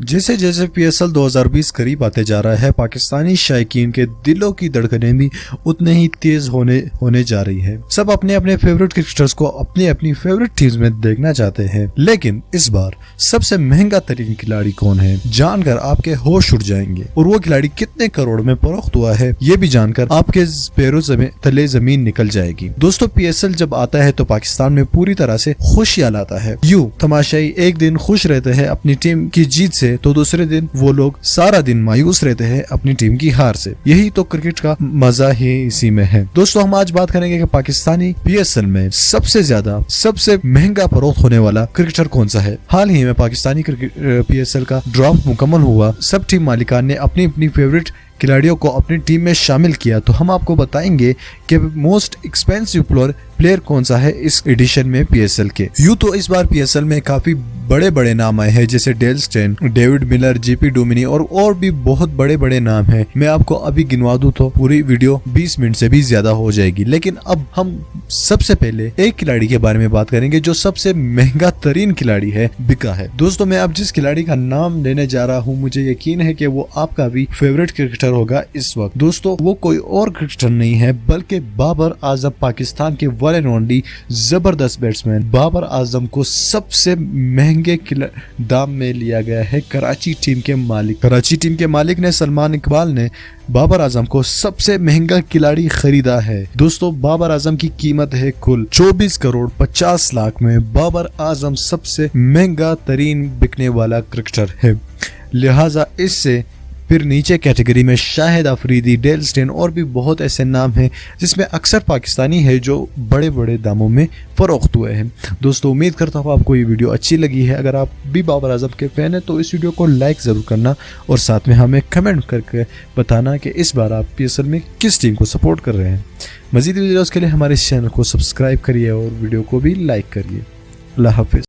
जैसे जैसे PSL 2020 करीब आते जा रहा है, पाकिस्तानी शायकीन के दिलों की धड़कनें भी उतने ही तेज होने जा रही है। सब अपने अपने फेवरेट क्रिकेटर्स को अपनी अपनी फेवरेट टीम्स में देखना चाहते हैं, लेकिन इस बार सबसे महंगा तरीन खिलाड़ी कौन है, जानकर आपके होश उड़ जाएंगे। और वो खिलाड़ी कितने करोड़ में फरोख्त हुआ है, ये भी जानकर आपके पैरों तले जमीन निकल जाएगी। दोस्तों, PSL जब आता है तो पाकिस्तान में पूरी तरह से खुशियां लाता है। यूं तमाशाई एक दिन खुश रहते हैं अपनी टीम की जीत से, तो दूसरे दिन वो लोग सारा दिन मायूस रहते हैं अपनी टीम की हार से। यही तो क्रिकेट का मजा ही इसी में है। दोस्तों, हम आज बात करेंगे कि पाकिस्तानी PSL में सबसे महंगा फरोख्त होने वाला क्रिकेटर कौन सा है। हाल ही में पाकिस्तानी PSL का ड्राफ्ट मुकम्मल हुआ। सब टीम मालिकान ने अपनी अपनी फेवरेट खिलाड़ियों को अपनी टीम में शामिल किया, तो हम आपको बताएंगे कि मोस्ट एक्सपेंसिव प्लेयर कौन सा है इस एडिशन में PSL के। यूं तो इस बार PSL में काफी बड़े बड़े नाम आए हैं, जैसे Dale Steyn, David Miller, JP Duminy और भी बहुत बड़े बड़े नाम हैं। मैं आपको अभी गिनवा दूं तो पूरी वीडियो 20 मिनट से भी ज्यादा हो जाएगी। लेकिन अब हम सबसे पहले एक खिलाड़ी के बारे में बात करेंगे जो सबसे महंगा तरीन खिलाड़ी है, बिका है। दोस्तों, मैं अब जिस खिलाड़ी का नाम लेने जा रहा हूँ, मुझे यकीन है कि वो आपका भी फेवरेट क्रिकेटर होगा इस वक्त। दोस्तों, वो कोई और क्रिकेटर नहीं है बल्कि बाबर आजम, पाकिस्तान के वन एंड ओनली जबरदस्त बैट्समैन। बाबर आजम को सबसे महंगे दाम में लिया गया है कराची टीम के मालिक ने सलमान इकबाल ने बाबर आजम को सबसे महंगा खिलाड़ी खरीदा है। दोस्तों, बाबर आजम की कीमत है कुल 24 करोड़ 50 लाख में। बाबर आजम सबसे महंगा तरीन बिकने वाला क्रिकेटर है। लिहाजा इससे फिर नीचे कैटेगरी में शाहिद अफरीदी, डेल स्टेन और भी बहुत ऐसे नाम हैं जिसमें अक्सर पाकिस्तानी है जो बड़े बड़े दामों में फरोख्त हुए हैं। दोस्तों, उम्मीद करता हूँ आपको ये वीडियो अच्छी लगी है। अगर आप भी बाबर आजम के फैन हैं तो इस वीडियो को लाइक ज़रूर करना और साथ में हमें कमेंट करके बताना कि इस बार आप PSL में किस टीम को सपोर्ट कर रहे हैं। मज़ीद वीडियोज़ के लिए हमारे इस चैनल को सब्सक्राइब करिए और वीडियो को भी लाइक करिए। अल्लाह हाफिज़।